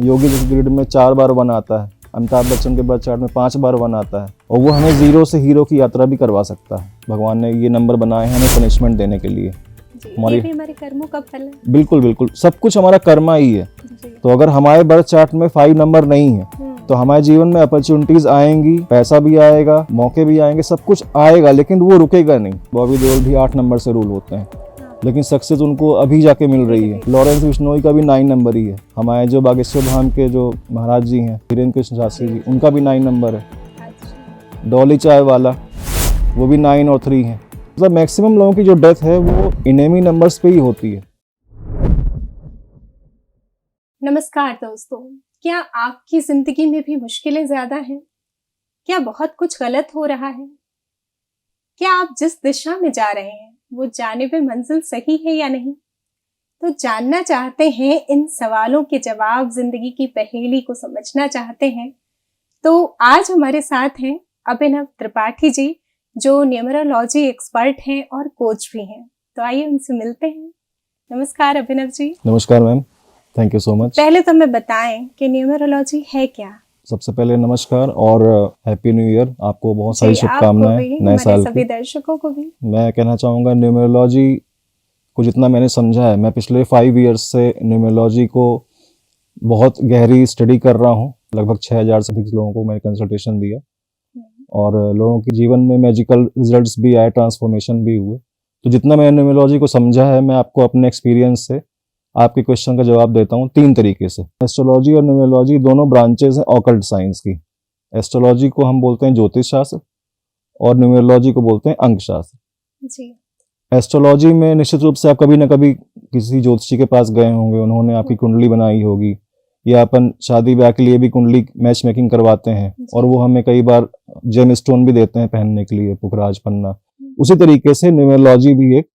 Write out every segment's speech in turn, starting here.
Yogi ji grid में 4 बार 1 आता है, अमिताभ बच्चन के बर्थ चार्ट में 5 बार 1 आता है, और वो हमें 0 से हीरो की यात्रा भी करवा सकता है। भगवान ने ये नंबर बनाए हैं हमें पनिशमेंट देने के लिए। ये भी हमारे कर्मों का फल है। बिल्कुल बिल्कुल, सब कुछ हमारा कर्मा ही है। तो अगर हमारे बर्थ चार्ट में 5 नंबर नहीं है तो हमारे जीवन में अपॉर्चुनिटीज आएंगी, पैसा भी आएगा, मौके भी आएंगे, सब कुछ आएगा, लेकिन वो रुकेगा नहीं। बॉबी देओल भी 8 नंबर से रूल होते हैं, लेकिन सक्सेस उनको अभी जाके मिल रही है। लॉरेंस बिश्नोई का भी 9 नंबर ही है। हमारे जो बागेश्वर धाम के जो महाराज जी हैं, वीरेंद्र कृष्ण शास्त्री जी, उनका भी 9 नंबर है। डॉली चाय वाला, वो भी 9 और 3 है। मतलब मैक्सिमम लोगों की जो डेथ है वो इनेमी नंबर्स पे ही होती है। नमस्कार दोस्तों, क्या आपकी जिंदगी में भी मुश्किलें ज्यादा हैं? क्या बहुत कुछ गलत हो रहा है? क्या आप जिस दिशा में जा रहे हैं वो जानिबे मंजिल सही है या नहीं? तो जानना चाहते हैं इन सवालों के जवाब, जिंदगी की पहेली को समझना चाहते हैं, तो आज हमारे साथ हैं अभिनव त्रिपाठी जी, जो न्यूमरोलॉजी एक्सपर्ट हैं और कोच भी हैं। तो आइए उनसे मिलते हैं। नमस्कार अभिनव जी। नमस्कार ma'am, thank you so much. पहले तो हमें बताएं कि न्यूमरोलॉजी है क्या? सबसे पहले नमस्कार और हैप्पी न्यू ईयर। आपको बहुत सारी शुभकामनाएं नए साल की। सभी दर्शकों को भी मैं कहना चाहूँगा न्यूमरोलॉजी को जितना मैंने समझा है, मैं पिछले 5 ईयर्स से न्यूमरोलॉजी को बहुत गहरी स्टडी कर रहा हूँ। लगभग 6000 से अधिक लोगों को मैंने कंसल्टेशन दिया और लोगों के जीवन में मैजिकल रिजल्ट्स भी आए, ट्रांसफॉर्मेशन भी हुए। तो जितना मैंने न्यूमरोलॉजी को समझा है, मैं आपको अपने एक्सपीरियंस से आपके क्वेश्चन का जवाब देता हूँ 3 तरीके से। एस्ट्रोलॉजी और न्यूमरोलॉजी दोनों ब्रांचेस हैं ऑकल्ट साइंस की। एस्ट्रोलॉजी को हम बोलते हैं ज्योतिष शास्त्र और न्यूमरोलॉजी को बोलते हैं अंक शास्त्र जी। एस्ट्रोलॉजी में निश्चित रूप से आप कभी ना कभी किसी ज्योतिषी के पास गए होंगे, उन्होंने आपकी कुंडली बनाई होगी, या अपन शादी ब्याह के लिए भी कुंडली मैच मेकिंग करवाते हैं और वो हमें कई बार जेम स्टोन भी देते हैं पहनने के लिए, पुखराज पन्ना। उसी तरीके से न्यूमरोलॉजी भी एक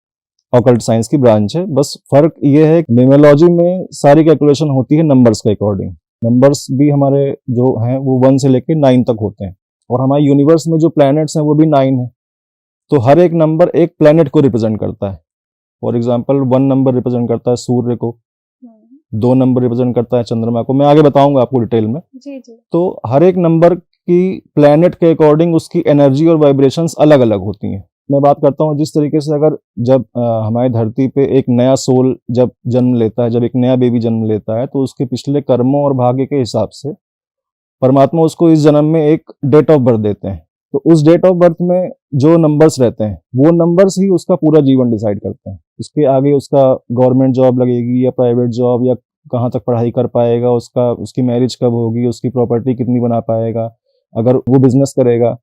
ऑकल्ट साइंस की ब्रांच है। बस फर्क ये है कि न्यूमरोलॉजी में सारी कैलकुलेशन होती है नंबर्स के अकॉर्डिंग। नंबर्स भी हमारे जो हैं वो 1 से लेकर 9 तक होते हैं, और हमारे यूनिवर्स में जो प्लैनेट्स हैं वो भी 9 है। तो हर एक नंबर एक प्लैनेट को रिप्रेजेंट करता है। फॉर एग्जाम्पल 1 नंबर रिप्रेजेंट करता है सूर्य को, 2 नंबर रिप्रेजेंट करता है चंद्रमा को। मैं आगे बताऊंगा आपको डिटेल में। जी जी। तो हर एक नंबर की प्लैनेट के अकॉर्डिंग उसकी एनर्जी और वाइब्रेशंस अलग अलग होती हैं। मैं बात करता हूँ जिस तरीके से अगर जब हमारी धरती पे एक नया सोल जब जन्म लेता है, जब एक नया बेबी जन्म लेता है, तो उसके पिछले कर्मों और भाग्य के हिसाब से परमात्मा उसको इस जन्म में एक डेट ऑफ बर्थ देते हैं। तो उस डेट ऑफ बर्थ में जो नंबर्स रहते हैं वो नंबर्स ही उसका पूरा जीवन डिसाइड करते हैं। उसके आगे उसका गवर्नमेंट जॉब लगेगी या प्राइवेट जॉब, या कहाँ तक पढ़ाई कर पाएगा, उसकी मैरिज कब होगी, उसकी प्रॉपर्टी कितनी बना पाएगा, अगर वो बिजनेस करेगा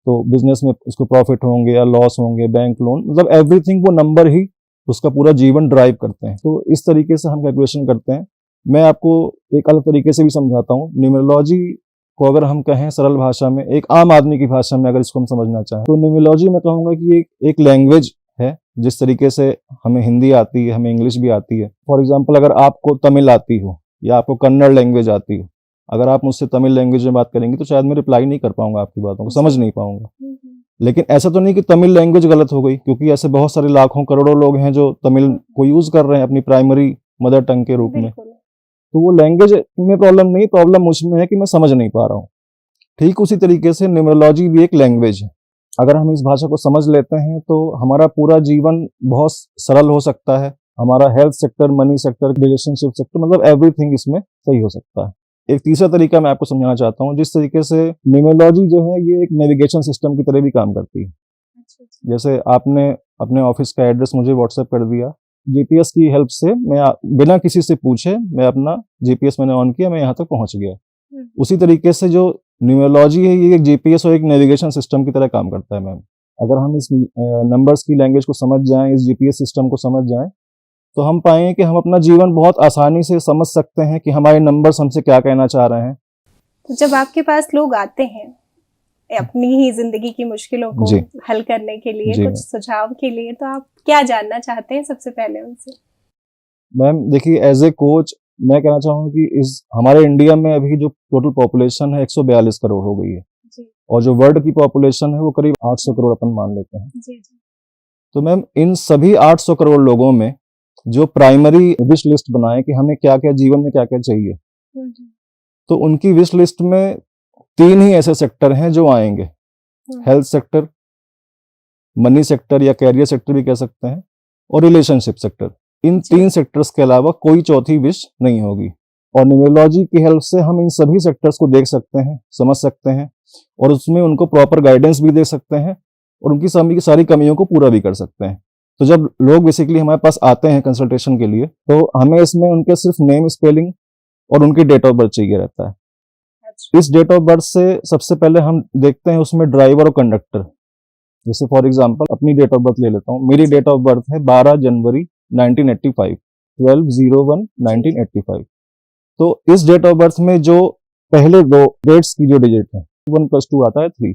तो बिजनेस में उसको प्रॉफिट होंगे या लॉस होंगे, बैंक लोन, मतलब एवरीथिंग वो नंबर ही उसका पूरा जीवन ड्राइव करते हैं। तो इस तरीके से हम कैलकुलेशन करते हैं। मैं आपको एक अलग तरीके से भी समझाता हूँ। न्यूमरोलॉजी को अगर हम कहें सरल भाषा में, एक आम आदमी की भाषा में अगर इसको हम समझना चाहें, तो न्यूमरोलॉजी मैं कहूँगा कि एक लैंग्वेज है। जिस तरीके से हमें हिंदी आती है, हमें इंग्लिश भी आती है। फॉर एग्जाम्पल अगर आपको तमिल आती हो या आपको कन्नड़ लैंग्वेज आती हो, अगर आप मुझसे तमिल लैंग्वेज में बात करेंगे तो शायद मैं रिप्लाई नहीं कर पाऊंगा, आपकी बातों को समझ नहीं पाऊंगा। लेकिन ऐसा तो नहीं कि तमिल लैंग्वेज गलत हो गई, क्योंकि ऐसे बहुत सारे लाखों करोड़ों लोग हैं जो तमिल को यूज कर रहे हैं अपनी प्राइमरी मदर टंग के रूप में। तो वो लैंग्वेज में प्रॉब्लम नहीं, प्रॉब्लम मुझमें है कि मैं समझ नहीं पा रहा हूँ। ठीक उसी तरीके से न्यूमरोलॉजी भी एक लैंग्वेज है। अगर हम इस भाषा को समझ लेते हैं तो हमारा पूरा जीवन बहुत सरल हो सकता है। हमारा health sector, money sector, relationship sector, मतलब एवरीथिंग इसमें सही हो सकता है। एक तीसरा तरीका मैं आपको समझाना चाहता हूँ। जिस तरीके से न्यूमरोलॉजी जो है ये एक नेविगेशन सिस्टम की तरह भी काम करती है। जैसे आपने अपने ऑफिस का एड्रेस मुझे व्हाट्सएप कर दिया, जीपीएस की हेल्प से मैं बिना किसी से पूछे मैं अपना जीपीएस मैंने ऑन किया, मैं यहाँ तक पहुंच गया। उसी तरीके से जो न्यूमरोलॉजी है ये एक जीपीएस और एक नेविगेशन सिस्टम की तरह काम करता है मैम। अगर हम इस नंबर्स की लैंग्वेज को समझ जाएं, इस जीपीएस सिस्टम को समझ जाएं, तो हम पाएंगे कि हम अपना जीवन बहुत आसानी से समझ सकते हैं कि हमारे नंबर्स हमसे क्या कहना चाह रहे हैं। तो जब आपके पास लोग आते हैं अपनी ही जिंदगी की मुश्किलों को हल करने के लिए, कुछ सुझाव के लिए, तो आप क्या जानना चाहते हैं सबसे पहले उनसे? मैम देखिए, एज ए कोच मैं कहना चाहूँगा कि इस हमारे इंडिया में अभी जो टोटल पॉपुलेशन है 142 करोड़ हो गई है जी। और जो वर्ल्ड की पॉपुलेशन है वो करीब 800 करोड़ अपन मान लेते हैं जी। तो मैम इन सभी 800 करोड़ लोगों में जो प्राइमरी विश लिस्ट बनाए कि हमें क्या क्या जीवन में क्या क्या चाहिए, हम्म, तो उनकी विश लिस्ट में 3 ही ऐसे सेक्टर हैं जो आएंगे, हेल्थ सेक्टर, मनी सेक्टर या कैरियर सेक्टर भी कह सकते हैं, और रिलेशनशिप सेक्टर। इन जी। 3 सेक्टर्स के अलावा कोई चौथी विश नहीं होगी। और न्यूमरोलॉजी की हेल्प से हम इन सभी सेक्टर्स को देख सकते हैं, समझ सकते हैं, और उसमें उनको प्रॉपर गाइडेंस भी दे सकते हैं, और उनकी सारी कमियों को पूरा भी कर सकते हैं। तो जब लोग बेसिकली हमारे पास आते हैं कंसल्टेशन के लिए, तो हमें इसमें उनके सिर्फ नेम स्पेलिंग और उनकी डेट ऑफ बर्थ चाहिए रहता है। अच्छा। इस डेट ऑफ बर्थ से सबसे पहले हम देखते हैं उसमें ड्राइवर और कंडक्टर। जैसे फॉर एग्जांपल अपनी डेट ऑफ बर्थ ले लेता हूँ। मेरी डेट ऑफ बर्थ है 12 जनवरी 1985, 12/01/1985। तो इस डेट ऑफ बर्थ में जो पहले 2 डेट्स की जो डिजिट है 1 + 2 आता है 3।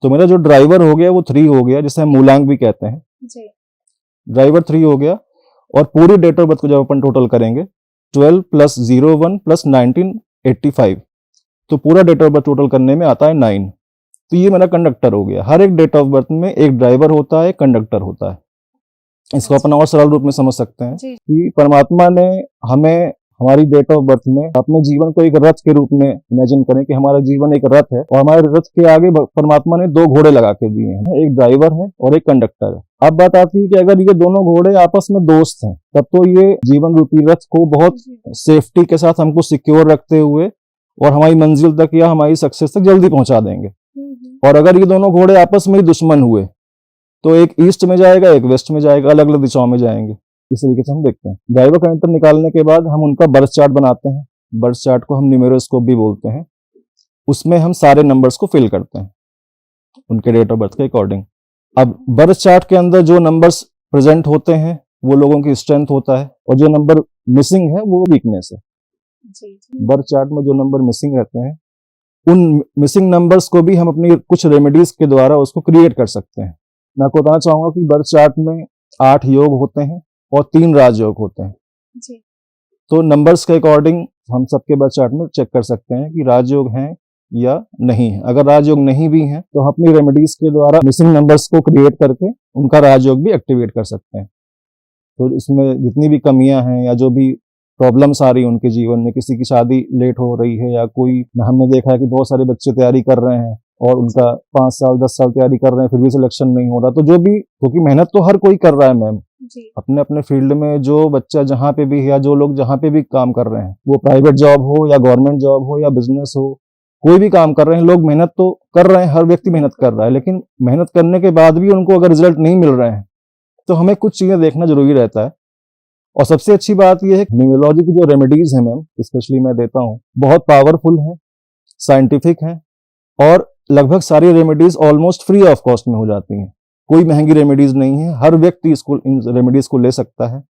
तो मेरा जो ड्राइवर हो गया वो 3 हो गया, जिसे हम मूलांक भी कहते हैं। जी। ड्राइवर 3 हो गया, और पूरी डेट ऑफ बर्थ को जब अपन टोटल करेंगे 12 + 01 + 1985, तो पूरा डेट ऑफ बर्थ टोटल करने में आता है 9। तो ये मेरा कंडक्टर हो गया। हर एक डेट ऑफ बर्थ में एक ड्राइवर होता है, एक कंडक्टर होता है। इसको अपन और सरल रूप में समझ सकते हैं जी। कि परमात्मा ने हमें हमारी डेट ऑफ बर्थ में अपने जीवन को एक रथ के रूप में इमेजिन करें कि हमारा जीवन एक रथ है, और हमारे रथ के आगे परमात्मा ने 2 घोड़े लगा के दिए हैं, एक ड्राइवर है और एक कंडक्टर है। अब बात आती है कि अगर ये दोनों घोड़े आपस में दोस्त हैं, तब तो ये जीवन रूपी रथ को बहुत सेफ्टी के साथ हमको सिक्योर रखते हुए और हमारी मंजिल तक या हमारी सक्सेस तक जल्दी पहुंचा देंगे। और अगर ये दोनों घोड़े आपस में ही दुश्मन हुए, तो एक ईस्ट में जाएगा, एक वेस्ट में जाएगा, अलग अलग दिशाओं में जाएंगे। इस तरीके से हम देखते हैं। ड्राइवर कंडक्टर निकालने के बाद हम उनका बर्थ चार्ट बनाते हैं। बर्थ चार्ट को हम न्यूमेरोस्कोप भी बोलते हैं। उसमें हम सारे नंबर्स को फिल करते हैं उनके डेट ऑफ बर्थ के अकॉर्डिंग। अब बर्थ चार्ट के अंदर जो नंबर्स प्रेजेंट होते हैं वो लोगों की स्ट्रेंथ होता है, और जो नंबर मिसिंग है वो वीकनेस है। जी। बर्थ चार्ट में जो नंबर मिसिंग रहते हैं, उन मिसिंग नंबर्स को भी हम अपनी कुछ रेमेडीज के द्वारा उसको क्रिएट कर सकते हैं। मैं आपको बताना चाहूंगा कि बर्थ चार्ट में 8 योग होते हैं और 3 राजयोग होते हैं। जी। तो नंबर्स के अकॉर्डिंग हम सबके बर्थ चार्ट में चेक कर सकते हैं कि राजयोग हैं या नहीं है। अगर राजयोग नहीं भी हैं, तो हम अपनी रेमेडीज के द्वारा मिसिंग नंबर्स को क्रिएट करके उनका राजयोग भी एक्टिवेट कर सकते हैं। तो इसमें जितनी भी कमियां हैं या जो भी प्रॉब्लम्स आ रही है उनके जीवन में, किसी की शादी लेट हो रही है, या कोई, हमने देखा है कि बहुत सारे बच्चे तैयारी कर रहे हैं और उनका 5 साल 10 साल तैयारी कर रहे हैं, फिर भी सिलेक्शन नहीं हो रहा। तो जो भी, क्योंकि मेहनत तो हर कोई कर रहा है मैम, जी। अपने अपने फील्ड में जो बच्चा जहाँ पे भी है या जो लोग जहाँ पे भी काम कर रहे हैं, वो प्राइवेट जॉब हो या गवर्नमेंट जॉब हो या बिजनेस हो, कोई भी काम कर रहे हैं, लोग मेहनत तो कर रहे हैं, हर व्यक्ति मेहनत कर रहा है। लेकिन मेहनत करने के बाद भी उनको अगर रिजल्ट नहीं मिल रहे हैं, तो हमें कुछ चीजें देखना जरूरी रहता है। और सबसे अच्छी बात यह है कि न्यूमरोलॉजी की जो रेमेडीज हैं मैम, स्पेशली मैं देता हूँ, बहुत पावरफुल हैं, साइंटिफिक हैं, और लगभग सारी remedies almost free of cost में हो जाती हैं। कोई महंगी रेमेडीज नहीं है, हर व्यक्ति इसको, इन रेमेडीज को ले सकता है।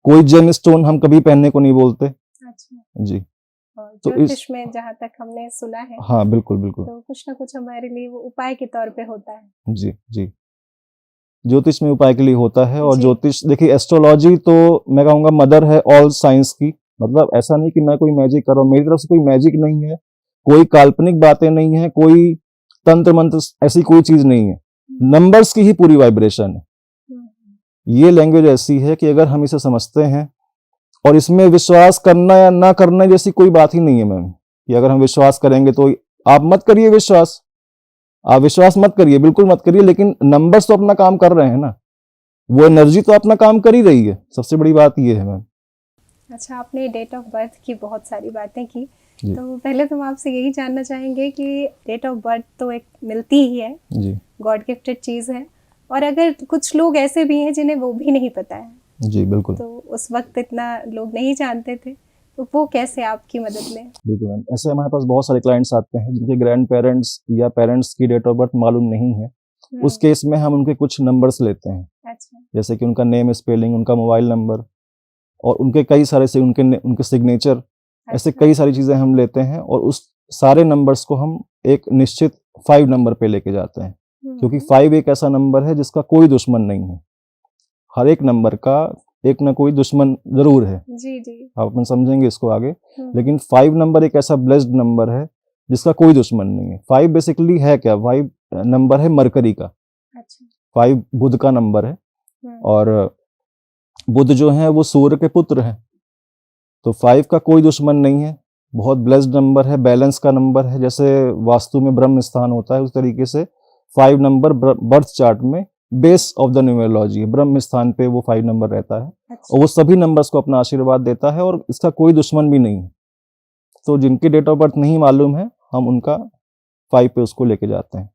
कोई जेम स्टोन हम कभी पहनने को नहीं बोलते। अच्छा। जी। और तो ज्योतिष में जहाँ तक हमने सुना है, हाँ बिल्कुल बिल्कुल, तो कुछ ना कुछ हमारे लिए वो उपाय के तौर पे होता है। जी जी, ज्योतिष में उपाय के लिए होता है। और जी। ज्योतिष, देखिए एस्ट्रोलॉजी तो मैं कहूँगा मदर है ऑल साइंस की। मतलब ऐसा नहीं कि मैं कोई मैजिक कर रहा हूँ, मेरी तरफ से कोई मैजिक नहीं है, कोई काल्पनिक बातें नहीं है, कोई तंत्र मंत्र, ऐसी कोई चीज नहीं है। नंबर्स की ही पूरी वाइब्रेशन है। ये लैंग्वेज ऐसी है कि अगर हम इसे समझते हैं, और इसमें विश्वास करना या ना करना जैसी कोई बात ही नहीं है मैम, कि अगर हम विश्वास करेंगे तो आप मत करिए विश्वास, आप विश्वास मत करिए, बिल्कुल मत करिए, लेकिन नंबर्स तो अपना काम कर रहे हैं ना, वो एनर्जी तो अपना काम कर ही रही है। सबसे बड़ी बात ये है मैम। अच्छा, आपने डेट ऑफ बर्थ की बहुत सारी बातें की, जी। तो पहले तो हम आपसे यही जानना चाहेंगे कि डेट ऑफ बर्थ तो एक मिलती ही है, जी गॉड गिफ्टेड चीज़ है, और अगर कुछ लोग ऐसे भी हैं जिन्हें वो भी नहीं पता है, जी बिल्कुल, तो उस वक्त इतना लोग नहीं जानते थे, तो वो कैसे आपकी मदद में? बिल्कुल मैम। ऐसे हमारे पास बहुत सारे क्लाइंट्स आते हैं जिनके ग्रैंड पेरेंट्स या पेरेंट्स की डेट ऑफ बर्थ मालूम नहीं है। उस केस में हम उनके कुछ नंबर्स लेते हैं, अच्छा। जैसे कि उनका नेम स्पेलिंग, उनका मोबाइल नंबर, और उनके कई सारे से उनके सिग्नेचर, ऐसे अच्छा। कई सारी चीजें हम लेते हैं, और उस सारे नंबर्स को हम एक निश्चित 5 नंबर पे लेके जाते हैं। क्योंकि 5 एक ऐसा नंबर है जिसका कोई दुश्मन नहीं है। हर एक नंबर का एक ना कोई दुश्मन जरूर है, जी जी। आप अपन समझेंगे इसको आगे। लेकिन 5 नंबर एक ऐसा ब्लेस्ड नंबर है जिसका कोई दुश्मन नहीं है। 5 बेसिकली है क्या, 5 नंबर है मरकरी का। अच्छा। 5 बुध का नंबर है, और बुध जो है वो सूर्य के पुत्र हैं। तो 5 का कोई दुश्मन नहीं है, बहुत ब्लेस्ड नंबर है, बैलेंस का नंबर है। जैसे वास्तु में ब्रह्म स्थान होता है उस तरीके से 5 नंबर बर्थ चार्ट में बेस ऑफ द न्यूमरोलॉजी है, ब्रह्म स्थान पे वो 5 नंबर रहता है। अच्छा। और वो सभी नंबर्स को अपना आशीर्वाद देता है और इसका कोई दुश्मन भी नहीं है। तो जिनकी डेट ऑफ बर्थ नहीं मालूम है, हम उनका 5 पे उसको लेके जाते हैं।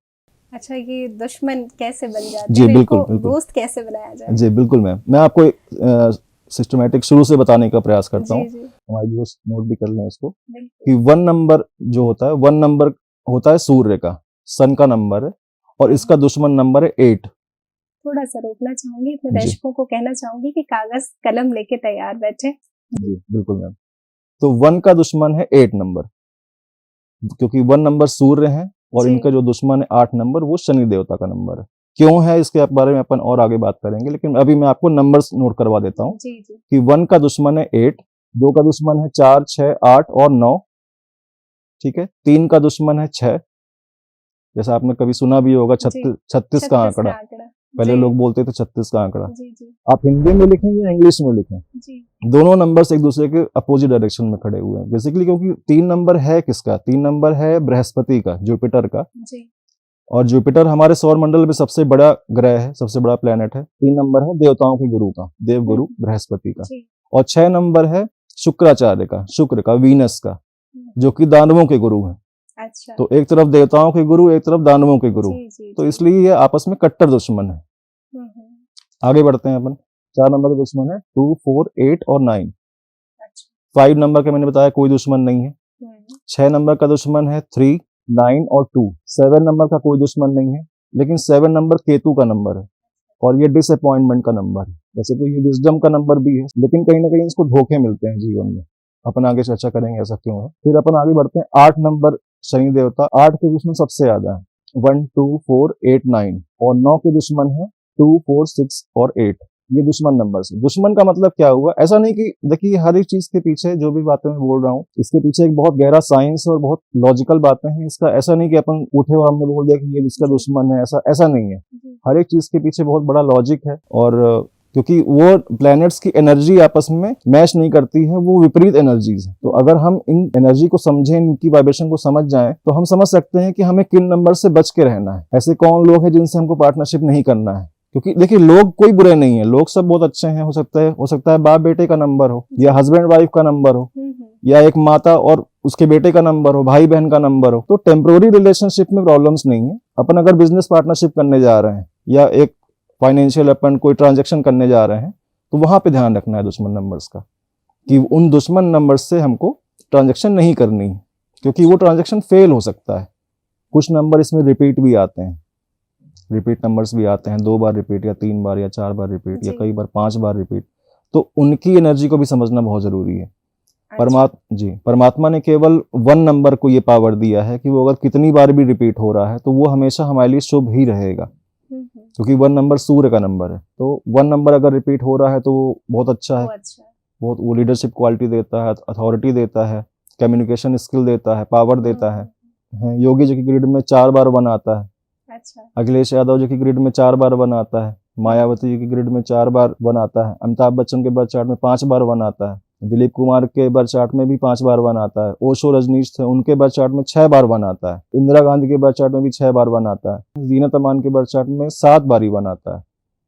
अच्छा, ये दुश्मन कैसे बन जाते जी, हैं, बिल्कुल, इनको बिल्कुल। दोस्त कैसे बनाया जाए? जी बिल्कुल मैम, मैं आपको सिस्टमेटिक शुरू से बताने का प्रयास करता हूँ, जी। हमारे व्यूअर्स नोट भी कर लें इसको, बिल्कुल। कि 1 नंबर जो होता है, 1 नंबर होता है सूर्य का, सन का नंबर है, और इसका दुश्मन नंबर है 8। थोड़ा सा रोकना चाहूंगी, अपने जी। दर्शकों को कहना चाहूंगी कि कागज कलम लेके तैयार बैठे। जी बिल्कुल मैम। तो 1 का दुश्मन है 8 नंबर, क्योंकि 1 नंबर सूर्य है और जी। इनका जो दुश्मन है 8 नंबर, वो शनि देवता का नंबर है। क्यों है इसके बारे में अपन और आगे बात करेंगे, लेकिन अभी मैं आपको नंबर्स नोट करवा देता हूँ जी जी। कि 1 का दुश्मन है 8, 2 का दुश्मन है 4, 6, 8 और 9, ठीक है। 3 का दुश्मन है 6, जैसा आपने कभी सुना भी होगा जी। 36 36 का आंकड़ा। पहले जी। लोग बोलते थे 36 का आंकड़ा। जी जी आप हिंदी में लिखें या इंग्लिश में लिखें, जी। दोनों नंबर्स एक दूसरे के अपोजिट डायरेक्शन में खड़े हुए हैं बेसिकली, क्योंकि 3 नंबर है किसका, 3 नंबर है बृहस्पति का, जुपिटर का। जी। और जुपिटर हमारे सौर मंडल में सबसे बड़ा ग्रह है, सबसे बड़ा प्लेनेट है। 3 नंबर है देवताओं के गुरु का, देव गुरु बृहस्पति का। जी। और 6 नंबर है शुक्राचार्य का, शुक्र का, वीनस का, जो कि दानवों के गुरु हैं। अच्छा। तो एक तरफ देवताओं के गुरु, एक तरफ दानवों के गुरु, जी जी तो जी। इसलिए ये आपस में कट्टर दुश्मन है। हम्म। आगे बढ़ते हैं अपन। 4 नंबर के दुश्मन है 2, 4, 8 और 9। अच्छा। 5 नंबर का मैंने बताया कोई दुश्मन नहीं है। 6 नंबर का दुश्मन है 3, 9 और 2। 7 नंबर का कोई दुश्मन नहीं है, लेकिन 7 नंबर केतु का नंबर है और ये डिसअपॉइंटमेंट का नंबर है। वैसे तो ये विजडम का नंबर भी है, लेकिन कहीं ना कहीं इसको धोखे मिलते हैं जीवन में। अपन आगे चर्चा करेंगे ऐसा क्यों है। फिर अपन आगे बढ़ते हैं। 8 नंबर शनि देवता, 8 के दुश्मन सबसे ज्यादा है, 1, 2, 4, 8, 9। और 9 के दुश्मन है 2, 4, 6 और 8। ये दुश्मन नंबर से। दुश्मन का मतलब क्या हुआ, ऐसा नहीं कि देखिए हर एक चीज के पीछे जो भी बातें मैं बोल रहा हूँ, इसके पीछे एक बहुत गहरा साइंस और बहुत लॉजिकल बातें हैं। इसका ऐसा नहीं कि अपन उठे और हमने बोल दिया कि ये इसका दुश्मन है, ऐसा नहीं है। हर एक चीज के पीछे बहुत बड़ा लॉजिक है। और क्योंकि वो प्लैनेट्स की एनर्जी आपस में मैच नहीं करती है, वो विपरीत एनर्जीज है। तो अगर हम इन एनर्जी को समझें, इनकी वाइब्रेशन को समझ जाएं, तो हम समझ सकते हैं कि हमें किन नंबर से बच के रहना है। ऐसे कौन लोग हैं जिनसे हमको पार्टनरशिप नहीं करना है। क्योंकि देखिए लोग कोई बुरे नहीं है, लोग सब बहुत अच्छे हैं। हो सकता है बाप बेटे का नंबर हो, या हस्बैंड वाइफ का नंबर हो, या एक माता और उसके बेटे का नंबर हो, भाई बहन का नंबर हो। तो टेम्पोररी रिलेशनशिप में प्रॉब्लम्स नहीं है। अपन अगर बिजनेस पार्टनरशिप करने जा रहे हैं या एक फाइनेंशियल अपन कोई ट्रांजैक्शन करने जा रहे हैं, तो वहां पे ध्यान रखना है दुश्मन नंबर्स का, कि उन दुश्मन नंबर्स से हमको ट्रांजैक्शन नहीं करनी, क्योंकि वो ट्रांजैक्शन फेल हो सकता है। कुछ नंबर इसमें रिपीट भी आते हैं, रिपीट नंबर्स भी आते हैं, 2 बार रिपीट या 3 बार या 4 बार रिपीट या कई बार 5 बार रिपीट। तो उनकी एनर्जी को भी समझना बहुत जरूरी है। परमात्मा ने केवल 1 नंबर को ये पावर दिया है कि वो अगर कितनी बार भी रिपीट हो रहा है तो वो हमेशा हमारे लिए शुभ ही रहेगा, क्योंकि 1 नंबर सूर्य का नंबर है। तो 1 नंबर अगर रिपीट हो रहा है तो वो बहुत अच्छा है, बहुत वो लीडरशिप क्वालिटी देता है, अथॉरिटी देता है, कम्युनिकेशन स्किल देता है, पावर देता है। योगी जी की ग्रिड में 4 बार 1 आता है। अच्छा। अखिलेश यादव जी की ग्रिड में 4 बार 1 आता है। मायावती जी की ग्रिड में 4 बार 1 आता है। अमिताभ बच्चन के बर्थ चार्ट में 5 बार 1 आता है। दिलीप कुमार के बर्थ चार्ट में भी 5 बार 1 आता है। ओशो रजनीश थे, उनके बर्थ चार्ट में 6 बार 1 आता है। इंदिरा गांधी के बर्थ चार्ट में भी 6 बार 1 आता है। जीनत अमान के बर्थ चार्ट में 7 बार ही 1 आता है।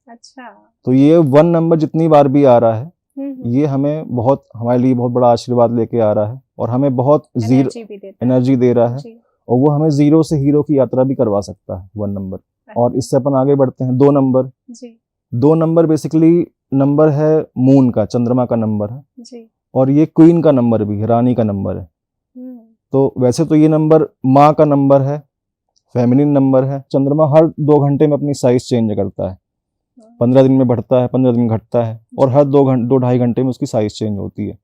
अच्छा। तो ये 1 नंबर जितनी बार भी आ रहा है, ये हमें बहुत, हमारे लिए बहुत बड़ा आशीर्वाद लेके आ रहा है और हमें बहुत एनर्जी दे रहा है। और वो हमें जीरो से हीरो की यात्रा भी करवा सकता है 1 नंबर। और इससे अपन आगे बढ़ते हैं। 2 नंबर। 2 नंबर बेसिकली नंबर है मून का, चंद्रमा का नंबर है जी। और ये क्वीन का नंबर भी है, रानी का नंबर है। तो वैसे तो ये नंबर माँ का नंबर है, फेमिनिन नंबर है। चंद्रमा हर 2 घंटे में अपनी साइज चेंज करता है, 15 दिन में बढ़ता है, 15 दिन में घटता है, और हर 2-2.5 घंटे में उसकी साइज चेंज होती है।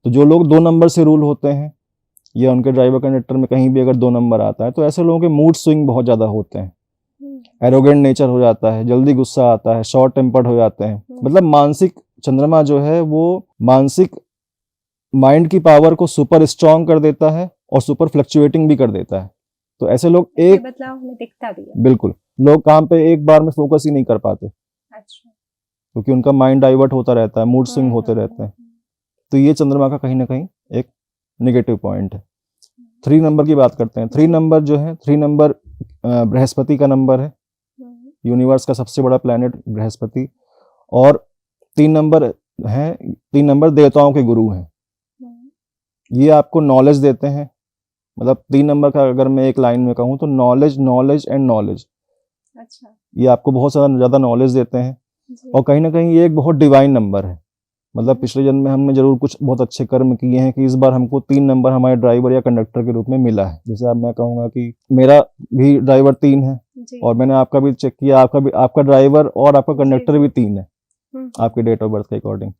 तो जो लोग 2 नंबर से रूल होते हैं, या उनके ड्राइवर कंडक्टर में कहीं भी अगर 2 नंबर आता है, तो ऐसे लोगों के मूड स्विंग बहुत ज्यादा होते हैं। एरोगेंट नेचर हो जाता है, जल्दी गुस्सा आता है, शॉर्ट टेम्पर्ड हो जाते हैं। मतलब मानसिक, चंद्रमा जो है वो मानसिक माइंड की पावर को सुपर स्ट्रॉन्ग कर देता है और सुपर फ्लक्चुएटिंग भी कर देता है। तो ऐसे लोग एक बदलाव हमें दिखता भी है। बिल्कुल, लोग काम पे एक बार में फोकस ही नहीं कर पाते। अच्छा। क्योंकि उनका माइंड डाइवर्ट होता रहता है, मूड स्विंग होते रहते हैं। तो ये चंद्रमा का कहीं ना कहीं एक नेगेटिव पॉइंट है। 3 नंबर की बात करते हैं। 3 नंबर जो है, 3 नंबर बृहस्पति का नंबर है, यूनिवर्स का सबसे बड़ा प्लैनेट बृहस्पति। और 3 नंबर है, 3 नंबर देवताओं के गुरु हैं। ये आपको नॉलेज देते हैं। मतलब 3 नंबर का अगर मैं एक लाइन में कहूँ तो नॉलेज, नॉलेज एंड नॉलेज। अच्छा। ये आपको बहुत ज़्यादा नॉलेज देते हैं। जी। और कहीं ना कहीं ये एक बहुत डिवाइन नंबर है। मतलब पिछले जन्म में हमने जरूर कुछ बहुत अच्छे कर्म किए हैं कि इस बार हमको 3 नंबर हमारे ड्राइवर या कंडक्टर के रूप में मिला है। जैसे अब मैं कहूँगा कि मेरा भी ड्राइवर 3 है जी। और मैंने आपका भी चेक किया, आपका ड्राइवर और आपका कंडक्टर भी 3 है आपके डेट ऑफ बर्थ के अकॉर्डिंग।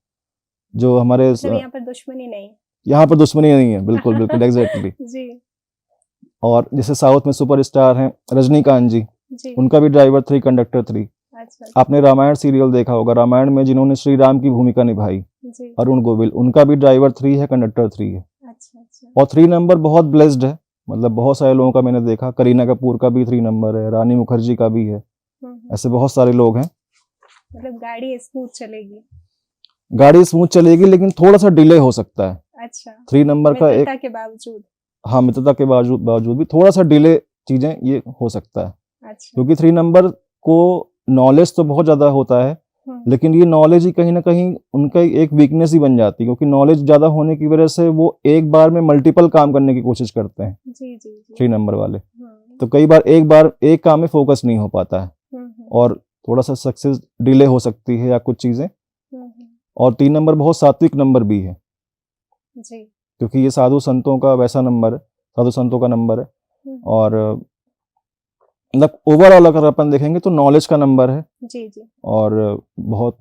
जो हमारे मतलब यहाँ पर दुश्मनी नहीं। यहाँ पर दुश्मनी नहीं है, बिल्कुल बिल्कुल एग्जैक्टली। जी। और जैसे साउथ में सुपरस्टार हैं रजनीकांत जी, जी। उनका भी ड्राइवर 3, कंडक्टर 3। अच्छा। आपने रामायण सीरियल देखा होगा, रामायण में जिन्होंने श्री राम की भूमिका निभाई, जी। अरुण गोविल, उनका भी ड्राइवर 3 है, कंडक्टर 3 है। अच्छा अच्छा। और 3 नंबर बहुत ब्लेस्ड है। मतलब बहुत सारे लोगों का मैंने देखा, करीना कपूर का भी 3 नंबर है, रानी मुखर्जी का भी है, ऐसे बहुत सारे लोग हैं। मतलब गाड़ी स्मूथ चलेगी। गाड़ी स्मूथ चलेगी लेकिन थोड़ा सा डिले हो सकता है। अच्छा। 3 नंबर का एक, मित्रता के बावजूद। हाँ, मित्रता के बावजूद भी थोड़ा सा डिले चीजें ये हो सकता है। अच्छा। क्योंकि 3 नंबर को नॉलेज तो बहुत ज्यादा होता है, लेकिन ये नॉलेज ही कहीं ना कहीं उनका एक वीकनेस ही बन जाती है। क्योंकि नॉलेज ज्यादा होने की वजह से वो एक बार में मल्टीपल काम करने की कोशिश करते हैं। जी जी जी। 3 नंबर वाले तो कई बार एक काम में फोकस नहीं हो पाता है और थोड़ा सा सक्सेस डिले हो सकती है या कुछ चीजें। और 3 नंबर बहुत सात्विक नंबर भी है जी। क्योंकि ये साधु संतों का वैसा नंबर है, साधु संतों का नंबर है। और मतलब ओवरऑल अगर अपन देखेंगे तो नॉलेज का नंबर है। जी जी। और बहुत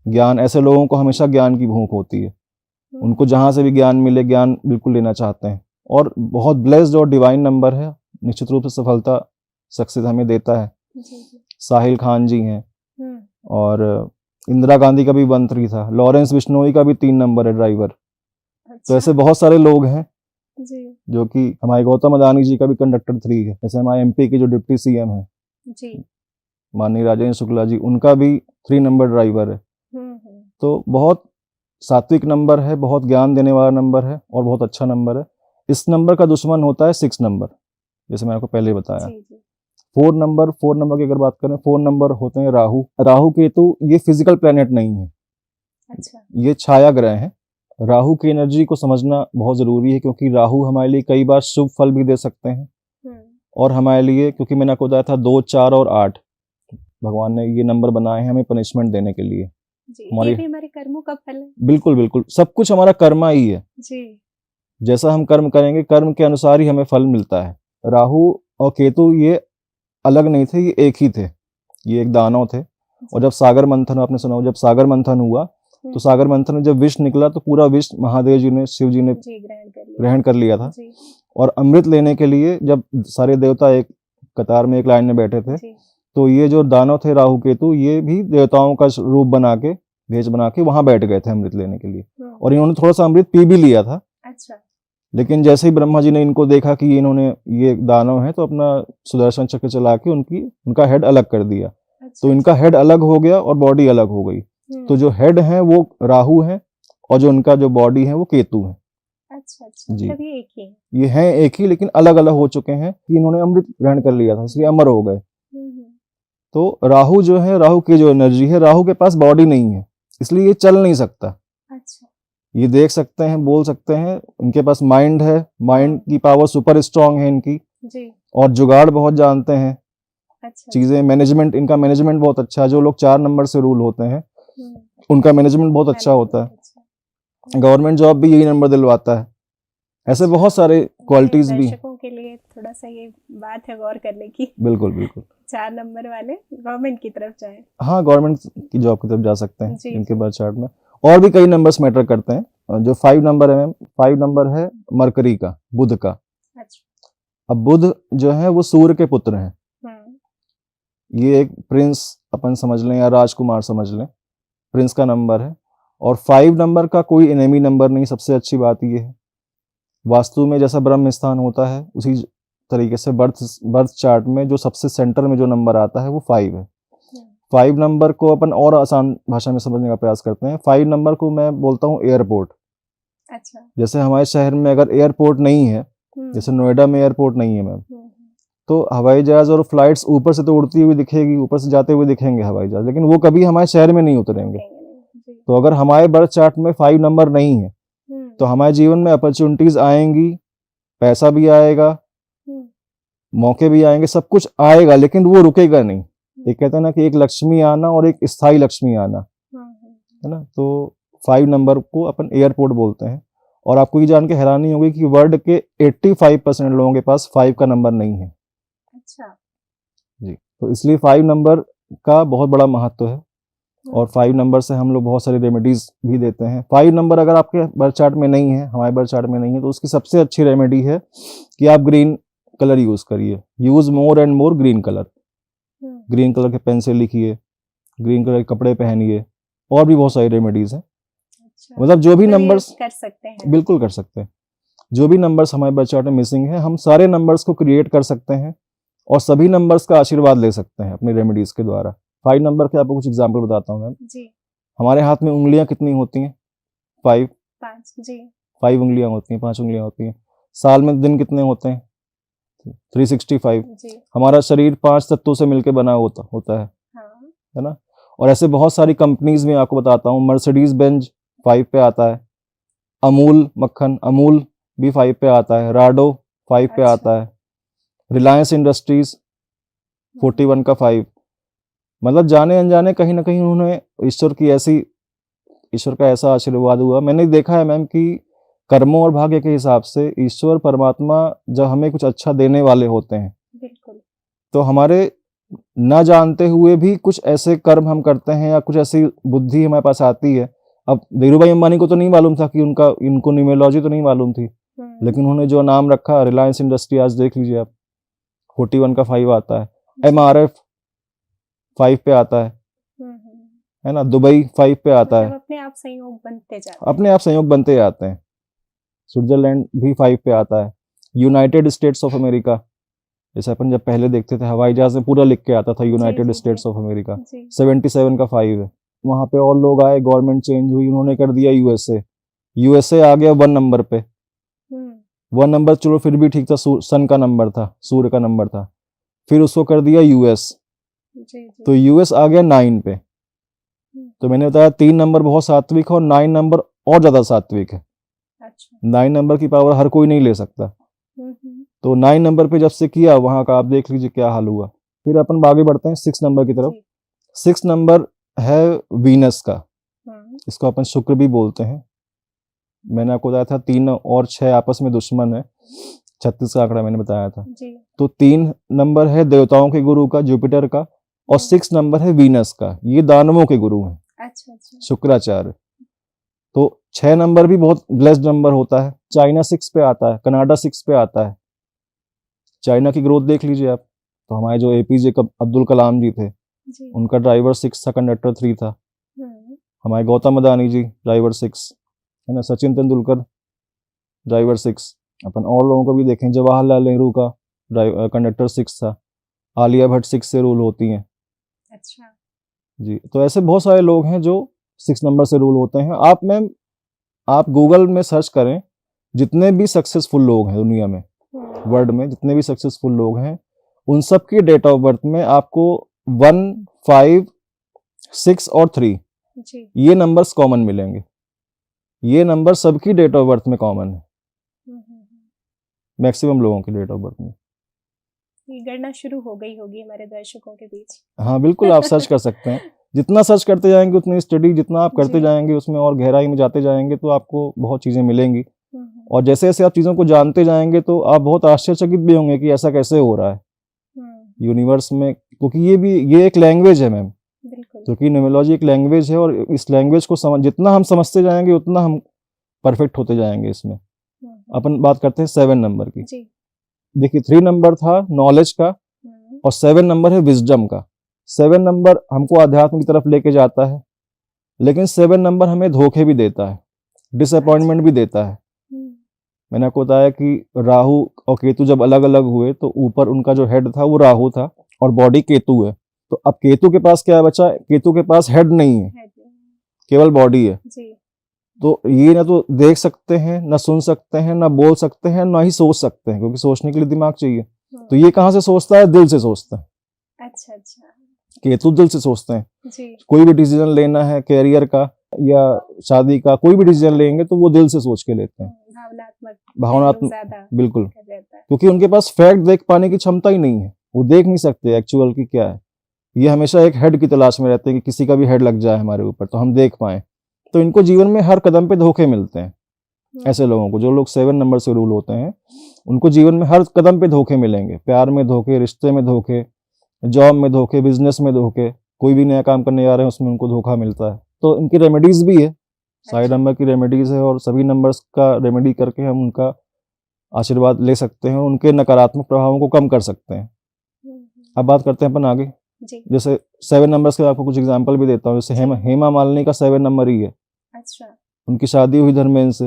ज्ञान, ऐसे लोगों को हमेशा ज्ञान की भूख होती है, उनको जहां से भी ज्ञान मिले ज्ञान बिल्कुल लेना चाहते हैं। और बहुत ब्लेस्ड और डिवाइन नंबर है, निश्चित रूप से सफलता सक्सेस हमें देता है। जी जी। साहिल खान जी हैं और इंदिरा गांधी का भी 1-3 था, लॉरेंस बिश्नोई का भी 3 नंबर है ड्राइवर। अच्छा। तो ऐसे बहुत सारे लोग हैं जी। जो कि हमारे गौतम अदानी जी का भी कंडक्टर 3 है। जैसे हमारे एमपी के जो डिप्टी सीएम है जी, माननीय राजेंद्र शुक्ला जी, उनका भी 3 नंबर ड्राइवर है। तो बहुत सात्विक नंबर है, बहुत ज्ञान देने वाला नंबर है और बहुत अच्छा नंबर है। इस नंबर का दुश्मन होता है 6 नंबर, जैसे मैंने आपको पहले बताया। जी जी। 4 नंबर की अगर बात करें, 4 नंबर होते हैं राहु केतु। ये फिजिकल प्लेनेट नहीं है, अच्छा। ये छाया ग्रह हैं। राहु की एनर्जी को समझना बहुत जरूरी है क्योंकि राहु हमारे लिए कई बार शुभ फल भी दे सकते हैं और हमारे लिए, क्योंकि मैंने आपको बताया था 2, 4 और 8 भगवान ने ये नंबर बनाए हैं हमें पनिशमेंट देने के लिए। जी, ये भी हमारे कर्मों का फल है। बिल्कुल बिल्कुल, सब कुछ हमारा कर्मा ही है जी। जैसा हम कर्म करेंगे कर्म के अनुसार ही हमें फल मिलता है। राहु और केतु ये अलग नहीं थे, ये एक ही थे, ये एक दानव थे। और जब सागर मंथन, आपने सुना हो, जब सागर मंथन हुआ तो सागर मंथन में जब विष निकला तो पूरा विष महादेव जी ने, शिव जी ने ग्रहण कर लिया था। और अमृत लेने के लिए जब सारे देवता एक कतार में एक लाइन में बैठे थे तो ये जो दानव थे राहु केतु, ये भी देवताओं का रूप बना के, भेष बना के वहां बैठ गए थे अमृत लेने के लिए। और इन्होंने थोड़ा सा अमृत पी भी लिया था। अच्छा। लेकिन जैसे ही ब्रह्मा जी ने इनको देखा कि ये दानव है तो अपना सुदर्शन चक्र चला के उनका हेड अलग कर दिया। तो इनका हेड अलग हो गया और बॉडी अलग हो गई। तो जो हेड है वो राहु है और जो उनका जो बॉडी है वो केतु है। अच्छा अच्छा, जी, ये एक ही, ये हैं एक ही लेकिन अलग अलग हो चुके हैं कि इन्होंने अमृत ग्रहण कर लिया था इसलिए अमर हो गए। तो राहु जो है, राहु की जो एनर्जी है, राहु के पास बॉडी नहीं है इसलिए ये चल नहीं सकता। अच्छा। ये देख सकते हैं, बोल सकते हैं, इनके पास माइंड है, माइंड की पावर सुपर स्ट्रांग है इनकी जी। और जुगाड़ बहुत जानते हैं। अच्छा। चीजें मैनेजमेंट, इनका मैनेजमेंट बहुत अच्छा है। जो लोग 4 नंबर से रूल होते हैं उनका मैनेजमेंट बहुत अच्छा होता है। गवर्नमेंट जॉब भी यही नंबर दिलवाता है। ऐसे बहुत सारे क्वालिटीज भी। दर्शकों के लिए थोड़ा सा ये बात है गौर करने की। बिल्कुल बिल्कुल, 4 नंबर वाले गवर्नमेंट की तरफ जाए। हाँ, गवर्नमेंट की जॉब की तरफ जा सकते हैं इनके बर्थ चार्ट में। और भी कई नंबर्स मैटर करते हैं। जो 5 नंबर है मैम, 5 नंबर है मरकरी का, बुध का। अच्छा। अब बुध जो है वो सूर्य के पुत्र हैं। ये एक प्रिंस अपन समझ लें या राजकुमार समझ लें, प्रिंस का नंबर है। और 5 नंबर का कोई एनिमी नंबर नहीं। सबसे अच्छी बात ये है, वास्तु में जैसा ब्रह्म स्थान होता है उसी तरीके से बर्थ चार्ट में जो सबसे सेंटर में जो नंबर आता है वो 5 है। 5 नंबर को अपन और आसान भाषा में समझने का प्रयास करते हैं। 5 नंबर को मैं बोलता हूँ एयरपोर्ट। अच्छा। जैसे हमारे शहर में अगर एयरपोर्ट नहीं है, जैसे नोएडा में एयरपोर्ट नहीं है मैम, तो हवाई जहाज और फ्लाइट्स ऊपर से तो उड़ती हुई दिखेगी, ऊपर से जाते हुए दिखेंगे हवाई जहाज, लेकिन वो कभी हमारे शहर में नहीं उतरेंगे। तो अगर हमारे बर्थ चार्ट में 5 नंबर नहीं है तो हमारे जीवन में अपॉर्चुनिटीज आएंगी, पैसा भी आएगा, मौके भी आएंगे, सब कुछ आएगा, लेकिन वो रुकेगा नहीं। एक कहते हैं ना कि एक लक्ष्मी आना और एक स्थायी लक्ष्मी आना, है ना। तो 5 नंबर को अपन एयरपोर्ट बोलते हैं। और आपको ये जान के हैरानी होगी कि वर्ल्ड के 85% लोगों के पास 5 का नंबर नहीं है। अच्छा जी, तो इसलिए 5 नंबर का बहुत बड़ा महत्व है। और 5 नंबर से हम लोग बहुत सारी रेमेडीज भी देते हैं। 5 नंबर अगर आपके बर्थ चार्ट में नहीं है, हमारे बर्थ चार्ट में नहीं है, तो उसकी सबसे अच्छी रेमेडी है कि आप ग्रीन कलर यूज करिए। Use more and more green colour. Green colour के पेन से लिखिए, ग्रीन कलर के कपड़े पहनिए, और भी बहुत सारी रेमेडीज हैं। अच्छा, मतलब जो भी तो ये नंबर्स कर सकते हैं। बिल्कुल कर सकते हैं। जो भी नंबर्स हमारे बर्थ चार्ट में मिसिंग है, हम सारे नंबर्स को क्रिएट कर सकते हैं और सभी नंबर्स का आशीर्वाद ले सकते हैं अपनी रेमेडीज के द्वारा। 5 नंबर के आपको कुछ एग्जाम्पल बताता हूँ मैम। जी। हमारे हाथ में उंगलियां कितनी होती हैं? 5 जी। 5 उंगलियां होती हैं, 5 उंगलियां होती हैं। साल में दिन कितने होते हैं? 365। जी। हमारा शरीर 5 तत्वों से मिलकर बना होता है, हाँ। है ना। और ऐसे बहुत सारी कंपनीज में आपको बताता हूँ, मर्सिडीज बेंज 5 पे आता है, अमूल मक्खन, अमूल भी 5 पे आता है, राडो 5 पे अच्छा। आता है, रिलायंस इंडस्ट्रीज 41 का 5। मतलब जाने अनजाने कहीं ना कहीं उन्होंने ईश्वर का ऐसा आशीर्वाद हुआ। मैंने देखा है मैम कि कर्मों और भाग्य के हिसाब से ईश्वर परमात्मा जब हमें कुछ अच्छा देने वाले होते हैं, बिल्कुल, तो हमारे ना जानते हुए भी कुछ ऐसे कर्म हम करते हैं या कुछ ऐसी बुद्धि हमारे पास आती है। अब धीरूभाई अंबानी को तो नहीं मालूम था कि इनको न्यूमेरोलॉजी तो नहीं मालूम थी, लेकिन उन्होंने जो नाम रखा रिलायंस इंडस्ट्री, आज देख लीजिए आप, 41 का 5 आता है। MRF 5 पे आता है ना। दुबई 5 पे आता है। मतलब अपने आप संयोग बनते जाते हैं। अपने आप संयोग बनते जाते हैं। स्विट्जरलैंड भी 5 पे आता है। यूनाइटेड स्टेट्स ऑफ अमेरिका, जैसे अपन जब पहले देखते थे हवाई जहाज में पूरा लिख के आता था यूनाइटेड जी, स्टेट्स ऑफ अमेरिका, जी। 77 का 5 है। वहां पे और लोग आए, गवर्नमेंट चेंज हुई, उन्होंने कर दिया यूएसए आ गया 1 नंबर पे। 1 नंबर चलो फिर भी ठीक था, सन का नंबर था, सूर्य का नंबर था। फिर उसको कर दिया यूएस, जी, जी। तो यूएस आ गया 9 पे। तो मैंने बताया 3 नंबर बहुत सात्विक है और 9 नंबर और ज्यादा सात्विक है। अच्छा। 9 नंबर की पावर हर कोई नहीं ले सकता। तो 9 नंबर पे जब से किया, वहां का आप देख लीजिए क्या हाल हुआ। फिर अपन आगे बढ़ते हैं 6 नंबर की तरफ। 6 नंबर है वीनस का, इसको अपन शुक्र भी बोलते हैं। मैंने आपको बताया था 3 और 6 आपस में दुश्मन है, 36 का आंकड़ा मैंने बताया था जी। तो 3 नंबर है देवताओं के गुरु का, जुपिटर का, और 6 नंबर है वीनस का, ये दानवों के गुरु हैं। अच्छा, शुक्राचार्य। तो 6 नंबर भी बहुत ब्लेस्ड नंबर होता है। चाइना 6 पे आता है, कनाडा 6 पे आता है। चाइना की ग्रोथ देख लीजिए आप। तो हमारे जो APJ अब्दुल कलाम जी थे, उनका ड्राइवर 6 था, कंडक्टर 3 था। हमारे गौतम अदानी जी ड्राइवर 6 है ना। सचिन तेंदुलकर ड्राइवर 6। अपन और लोगों को भी देखें, जवाहरलाल नेहरू का कंडक्टर 6 था। आलिया भट्ट 6 से रूल होती हैं। अच्छा जी, तो ऐसे बहुत सारे लोग हैं जो 6 नंबर से रूल होते हैं। आप गूगल में सर्च करें, जितने भी सक्सेसफुल लोग हैं दुनिया में, वर्ल्ड में जितने भी सक्सेसफुल लोग हैं, उन सब की डेट ऑफ बर्थ में आपको 1, 5, 6 और 3 जी। ये नंबर्स कॉमन मिलेंगे। ये नंबर सबकी डेट ऑफ बर्थ में कॉमन है, मैक्सिमम लोगों की डेट ऑफ बर्थ में। ये गणना शुरू हो गई होगी हमारे दर्शकों के बीच। हाँ बिल्कुल, आप सर्च कर सकते हैं। जितना सर्च करते जाएंगे, उतनी स्टडी जितना आप करते जाएंगे, उसमें और गहराई में जाते जाएंगे, तो आपको बहुत चीजें मिलेंगी। और जैसे जैसे आप चीजों को जानते जाएंगे, तो आप बहुत आश्चर्यचकित भी होंगे कि ऐसा कैसे हो रहा है यूनिवर्स में। क्योंकि ये एक लैंग्वेज है मैम, क्योंकि न्यूमेरोलॉजी एक लैंग्वेज है, और इस लैंग्वेज को जितना हम समझते जाएंगे, उतना हम परफेक्ट होते जाएंगे इसमें। अपन बात करते हैं 7 नंबर की। देखिए 3 नंबर था नॉलेज का, और 7 नंबर है विजडम का। 7 नंबर हमको अध्यात्म की तरफ लेके जाता है, लेकिन 7 नंबर हमें धोखे भी देता है, डिसअपॉइंटमेंट भी देता है। मैंने आपको बताया कि राहु और केतु जब अलग अलग हुए, तो ऊपर उनका जो हेड था वो राहु था, और बॉडी केतु है। तो अब केतु के पास क्या बचा? केतु के पास हेड नहीं है, केवल बॉडी है। तो ये ना तो देख सकते हैं, ना सुन सकते हैं, ना बोल सकते हैं, ना ही सोच सकते हैं, क्योंकि सोचने के लिए दिमाग चाहिए। तो ये कहाँ से सोचता है? दिल से सोचता है। अच्छा अच्छा केतु दिल से सोचते हैं। जी कोई भी डिसीजन लेना है कैरियर का या शादी का, कोई भी डिसीजन लेंगे तो वो दिल से सोच के लेते हैं। भावनात्मक भावनात्मक, ज्यादा बिल्कुल, कर रहता है। क्योंकि उनके पास फैक्ट देख पाने की क्षमता ही नहीं है, वो देख नहीं सकते एक्चुअल की क्या है। ये हमेशा एक हेड की तलाश में रहते हैं कि किसी का भी हेड लग जाए हमारे ऊपर तो हम देख पाए। तो इनको जीवन में हर कदम पे धोखे मिलते हैं। ऐसे लोगों को, जो लोग 7 नंबर से रूल होते हैं, उनको जीवन में हर कदम पे धोखे मिलेंगे। प्यार में धोखे, रिश्ते में धोखे, जॉब में धोखे, बिजनेस में धोखे, कोई भी नया काम करने जा रहे हैं उसमें उनको धोखा मिलता है। तो इनकी रेमेडीज भी है, सारे अच्छा। नंबर की रेमेडीज है, और सभी नंबर्स का रेमेडी करके हम उनका आशीर्वाद ले सकते हैं और उनके नकारात्मक प्रभावों को कम कर सकते हैं। अब बात करते हैं अपन आगे। जी जैसे 7 नंबर्स के आपको कुछ एग्जांपल भी देता हूँ। जैसे हेमा मालिनी का 7 नंबर ही है। अच्छा उनकी शादी हुई धर्मेंद्र से,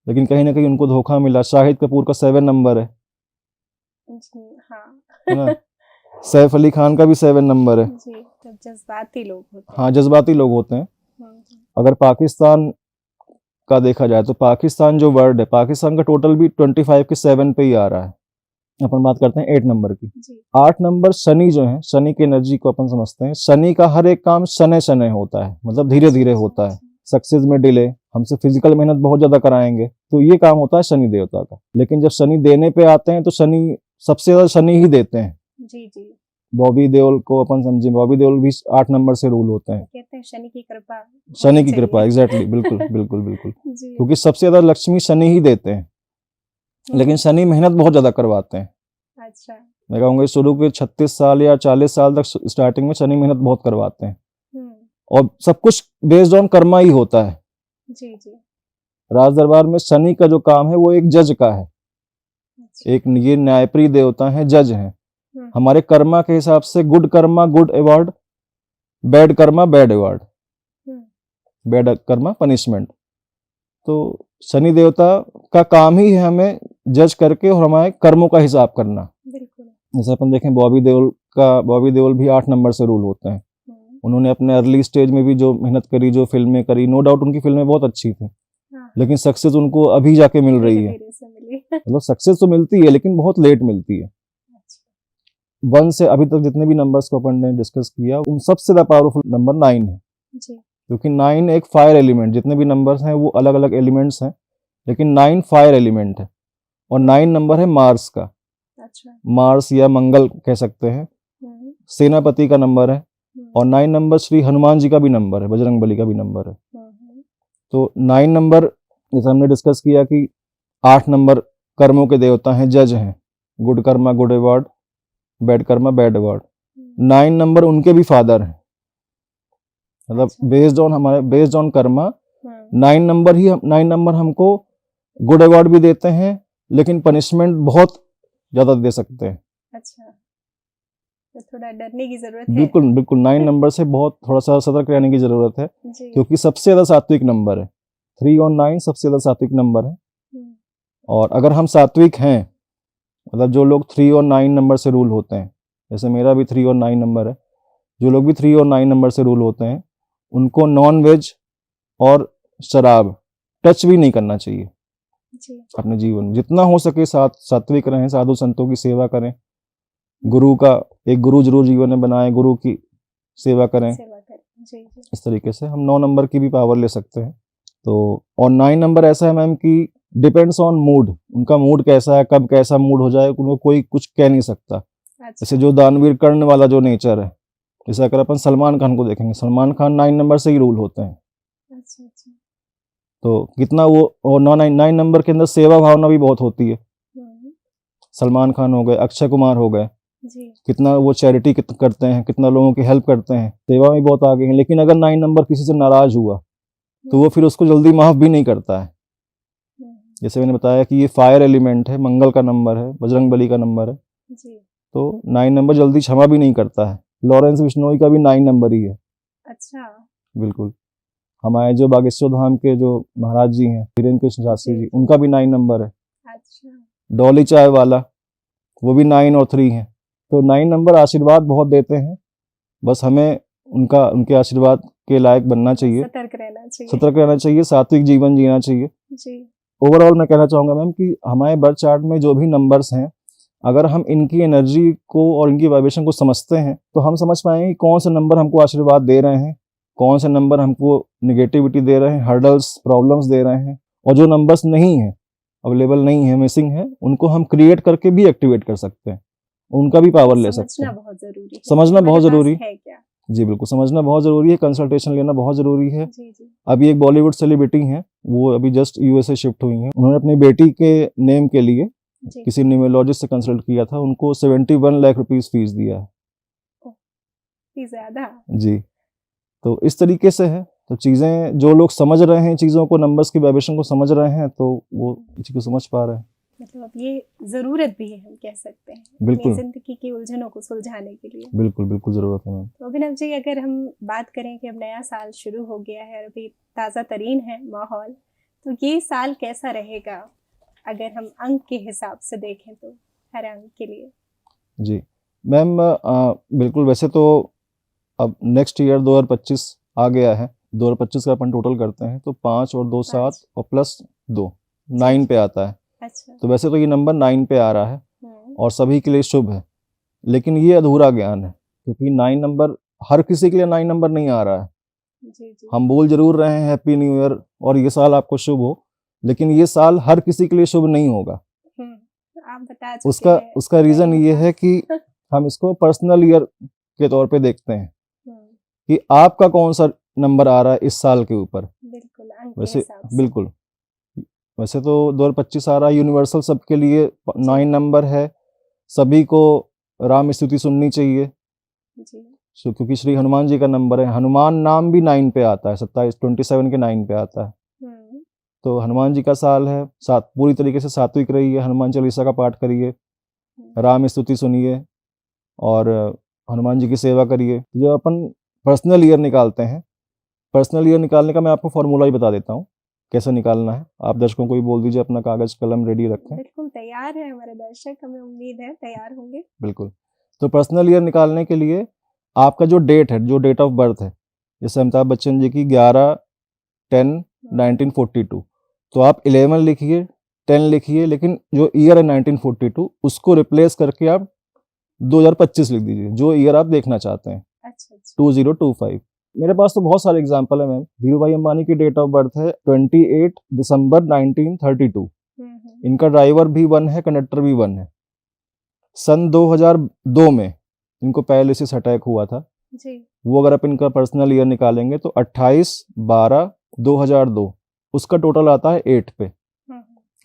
लेकिन कहीं ना कहीं उनको धोखा मिला। शाहिद कपूर का 7 नंबर है जी हाँ ना। सैफ अली खान का भी 7 नंबर है। जी, तो जज्बाती लोग होते हैं। हाँ, जज्बाती लोग होते हैं। अगर पाकिस्तान का देखा जाए तो पाकिस्तान जो वर्ड है, पाकिस्तान का टोटल भी 25 के 7 पे ही आ रहा है। अपन बात करते हैं 8 नंबर की। जी 8 नंबर शनि जो है, शनि की एनर्जी को अपन समझते हैं। शनि का हर एक काम शनै शनै होता है, मतलब धीरे धीरे होता है। सक्सेस में डिले, हमसे फिजिकल मेहनत बहुत ज्यादा कराएंगे, तो ये काम होता है शनि देवता का। लेकिन जब शनि देने पे आते हैं तो शनि सबसे ज्यादा शनि ही देते हैं। जी जी बॉबी देओल को अपन समझे, बॉबी देओल भी 8 नंबर से रूल होते हैं। कहते हैं शनि की कृपा शनि होनी की कृपा, चाहिए। एग्जैक्टली, बिल्कुल बिल्कुल बिल्कुल, जी क्योंकि सबसे ज्यादा लक्ष्मी शनि ही देते हैं। लेकिन शनि मेहनत बहुत ज्यादा करवाते हैं। अच्छा मैं कहूँगा शुरू के 36 साल या 40 साल तक स्टार्टिंग में शनि मेहनत बहुत करवाते हैं, और सब कुछ बेस्ड ऑन कर्मा ही होता है। जी जी राज दरबार में शनि का जो काम है वो एक जज का है। अच्छा। एक ये न्यायप्रिय देवता है, जज हैं। हम्म, हमारे कर्मा के हिसाब से good karma good award, bad karma bad award, hmm, bad karma punishment. तो शनि देवता का काम ही है हमें जज करके और हमारे कर्मों का हिसाब करना। बिल्कुल जैसे अपन देखें बॉबी देओल भी 8 नंबर से रूल होते हैं। उन्होंने अपने अर्ली स्टेज में भी जो मेहनत करी, जो फिल्में करी, नो डाउट उनकी फिल्में बहुत अच्छी थी, हाँ, लेकिन सक्सेस उनको अभी जाके मिल रही है। धीरे से मिली। मतलब सक्सेस तो मिलती है लेकिन बहुत लेट मिलती है। अच्छा, 1 से अभी तक जितने भी नंबर्स को अपन ने डिस्कस किया, उन सबसे ज्यादा पावरफुल नंबर 9 है, जी क्योंकि 9 एक फायर एलिमेंट, जितने भी नंबर्स हैं वो अलग अलग एलिमेंट्स हैं, लेकिन 9 फायर एलिमेंट है। और 9 नंबर है मार्स का, अच्छा मार्स या मंगल कह सकते हैं, हम्म, सेनापति का नंबर है। हम्म, और 9 नंबर श्री हनुमान जी का भी नंबर है, बजरंग बली का भी नंबर है। हम्म, तो 9 नंबर, जैसे हमने डिस्कस किया कि 8 नंबर कर्मों के देवता हैं, जज हैं, good karma good award, bad karma bad award. 9 number उनके भी फादर हैं, मतलब अच्छा। Based on Karma hmm, 9 number हमको गुड अवार्ड भी देते हैं, लेकिन पनिशमेंट बहुत ज्यादा दे सकते हैं। अच्छा, तो थोड़ा डरने की जरूरत है। बिल्कुल बिल्कुल, 9 नंबर से बहुत थोड़ा सा सतर्क रहने की जरूरत है, जी क्योंकि सबसे ज्यादा सात्विक नंबर है। 3 और 9 सबसे ज्यादा सात्विक नंबर है। हम्म, और अगर हम सात्विक हैं, मतलब जो लोग 3 और 9 नंबर से रूल होते हैं, जैसे मेरा भी 3 और 9 नंबर है, जो लोग भी 3 और 9 नंबर से रूल होते हैं, उनको नॉन वेज और शराब टच भी नहीं करना चाहिए जी अपने जीवन में। जितना हो सके सात्विक रहें, साधु संतों की सेवा करें, गुरु का एक गुरु जरूर जीवन में बनाएं, गुरु की सेवा करें। सेवा करें। जी जी इस तरीके से हम 9 नंबर की भी पावर ले सकते हैं। तो और 9 नंबर ऐसा है मैम कि डिपेंड्स ऑन मूड, उनका मूड कैसा है, कब कैसा मूड हो जाए उनको कोई कुछ कह नहीं सकता। अच्छा जैसे जो दानवीर कर्ण वाला जो नेचर है, जैसे अगर अपन सलमान खान को देखेंगे, सलमान खान 9 नंबर से ही रूल होते हैं। अच्छा अच्छा तो कितना वो 9 नंबर के अंदर सेवा भावना भी बहुत होती है। हम्म, सलमान खान हो गए, अक्षय कुमार हो गए, जी कितना वो चैरिटी करते हैं, कितना लोगों की हेल्प करते हैं, सेवा में बहुत आगे हैं। लेकिन अगर 9 नंबर किसी से नाराज हुआ तो वो फिर उसको जल्दी माफ भी नहीं करता है। हम्म, जैसे मैंने बताया कि ये फायर एलिमेंट है, मंगल का नंबर है, बजरंग बली का नंबर है, जी तो 9 नंबर जल्दी क्षमा भी नहीं करता है। लॉरेंस बिश्नोई का भी 9 नंबर ही है। अच्छा बिल्कुल, हमारे जो बागेश्वर धाम के जो महाराज जी हैं, वीरेंद्र कृष्ण शास्त्री जी जी, उनका भी 9 नंबर है। अच्छा डॉली चाय वाला, वो भी 9 और 3 है। तो 9 नंबर आशीर्वाद बहुत देते हैं, बस हमें उनके आशीर्वाद के लायक बनना चाहिए। सतर्क रहना चाहिए। सतर्क रहना चाहिए, सात्विक जीवन जीना चाहिए। जी। ओवरऑल मैं कहना चाहूँगा मैम कि हमारे बर्थ चार्ट में जो भी नंबर्स हैं, अगर हम इनकी एनर्जी को और इनकी वाइब्रेशन को समझते हैं, तो हम समझ पाएँगे कि कौन से नंबर हमको आशीर्वाद दे रहे हैं, कौन से नंबर हमको नेगेटिविटी दे रहे हैं, हर्डल्स, प्रॉब्लम्स दे रहे हैं, और जो नंबर्स नहीं हैं, अवेलेबल नहीं है, मिसिंग है, उनको हम क्रिएट करके भी एक्टिवेट कर सकते हैं, उनका भी पावर ले सकते समझना हैं। बहुत जरूरी है, समझना बहुत हमारे पास ज़रूरी है क्या। जी, बिल्कुल समझना बहुत ज़रूरी है, कंसल्टेशन लेना बहुत ज़रूरी है। जी जी। अभी एक बॉलीवुड सेलिब्रिटी हैं, वो अभी जस्ट यूएसए शिफ्ट हुई हैं। उन्होंने अपनी बेटी के नेम के लिए जी। किसी न्यूमरोलॉजिस्ट से कंसल्ट किया था, उनको 71 लाख रुपीस फीस दिया है। ज्यादा। जी, तो इस तरीके से है। तो चीज़ें जो लोग समझ रहे हैं, चीज़ों को, नंबर्स की वाइब्रेशन को समझ रहे हैं, तो वो चीज़ को समझ पा रहे हैं। मतलब अब ये जरूरत भी है, हम कह सकते हैं, बिल्कुल। अपनी जिंदगी की उलझनों को सुलझाने के लिए। बिल्कुल, बिल्कुल ज़रूरत है मैम। तो अभिनव जी, अगर हम बात करें कि अब नया साल शुरू हो गया है और अभी ताज़ा तरीन है माहौल, तो ये साल कैसा रहेगा अगर हम अंक के हिसाब से देखें तो, हर अंक के लिए? जी मैम, बिल्कुल। वैसे तो अब नेक्स्ट ईयर 2025 आ गया है। 2025 का अपन टोटल करते हैं तो 5 और 2 7 5 और प्लस 2 9 पे आता है। अच्छा। तो वैसे तो ये नंबर 9 पे आ रहा है और सभी के लिए शुभ है, लेकिन ये अधूरा ज्ञान है, क्योंकि 9 नंबर हर किसी के लिए 9 नंबर नहीं आ रहा है। जी जी। हम बोल जरूर रहे हैं हैप्पी न्यू ईयर और ये साल आपको शुभ हो, लेकिन ये साल हर किसी के लिए शुभ नहीं होगा। आप बता चुके उसका हैं। उसका रीजन ये है कि हम इसको पर्सनल ईयर के तौर पे देखते हैं कि आपका कौन सा नंबर आ रहा है इस साल के ऊपर। बिल्कुल, अंक के वैसे हिसाब से। बिल्कुल, वैसे तो 2025 आ रहा है, यूनिवर्सल सबके लिए 9 नंबर है, सभी को राम स्तुति सुननी चाहिए जी। क्योंकि श्री हनुमान जी का नंबर है। हनुमान नाम भी 9 पे आता है, 27 के 9 पे आता है। तो हनुमान जी का साल है, सात पूरी तरीके से सात्विक रहिए, हनुमान चालीसा का पाठ करिए, राम स्तुति सुनिए और हनुमान जी की सेवा करिए। जो अपन पर्सनल ईयर निकालते हैं, पर्सनल ईयर निकालने का मैं आपको फॉर्मूला ही बता देता हूँ कैसे निकालना है। आप दर्शकों को भी बोल दीजिए अपना कागज कलम रेडी रखें। बिल्कुल तैयार है हमारे दर्शक, हमें उम्मीद है तैयार होंगे। बिल्कुल। तो पर्सनल ईयर निकालने के लिए आपका जो डेट है, जो डेट ऑफ बर्थ है, जैसे अमिताभ बच्चन जी की 11/10/1942, तो आप 11 लिखिए, 10 लिखिए, लेकिन जो ईयर है 1942 उसको रिप्लेस करके आप 2025 लिख दीजिए, जो ईयर आप देखना चाहते हैं। अच्छा। 2025। मेरे पास तो बहुत सारे एग्जाम्पल है मैम। धीरू भाई अंबानी की डेट ऑफ बर्थ है 28 दिसंबर 1932। इनका ड्राइवर भी 1 है, कंडक्टर भी 1 है। सन 2002 में इनको पैरालिसिस अटैक हुआ था जी। वो अगर आप इनका पर्सनल ईयर निकालेंगे तो 28/12/2002 उसका टोटल आता है 8 पे।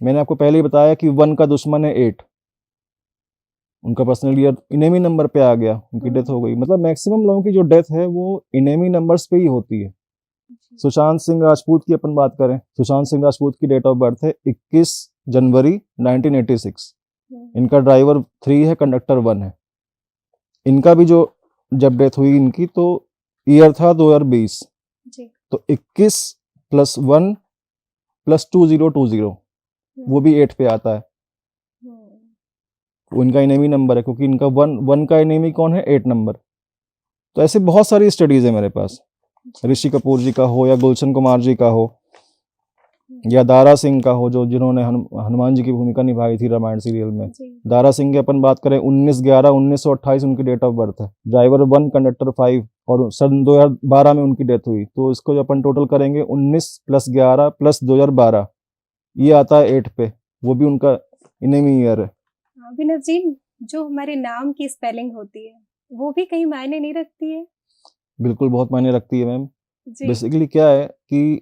मैंने आपको पहले ही बताया कि 1 का दुश्मन है 8। उनका पर्सनल ईयर इनेमी नंबर पे आ गया, उनकी डेथ हो गई। मतलब मैक्सिमम लोगों की जो डेथ है वो इनेमी नंबर्स पे ही होती है। सुशांत सिंह राजपूत की अपन बात करें, सुशांत सिंह राजपूत की डेट ऑफ बर्थ है 21 जनवरी 1986। इनका ड्राइवर 3 है, कंडक्टर 1 है। इनका भी जो जब डेथ हुई इनकी तो ईयर था 2020। तो 21 + 1 + 2020 वो भी 8 पे आता है। इनका इनेमी नंबर है क्योंकि इनका 1 का इनेमी कौन है? 8 नंबर। तो ऐसे बहुत सारी स्टडीज है मेरे पास, ऋषि कपूर जी का हो या गुलशन कुमार जी का हो या दारा सिंह का हो, जो जिन्होंने हनुमान जी की भूमिका निभाई थी रामायण सीरियल में। दारा सिंह की अपन बात करें 19/11/1928 उनकी डेट ऑफ बर्थ है। ड्राइवर 1, कंडक्टर 5 और सन 2012 में उनकी डेथ हुई। तो इसको जो अपन टोटल करेंगे 19 + 11 + 2012 ये आता है 8 पे, वो भी उनका इनेमी ईयर है। अभिनव जी, जो हमारे नाम की स्पेलिंग होती है वो भी कहीं मायने नहीं रखती है? बिल्कुल बहुत मायने रखती है मैम। बेसिकली क्या है कि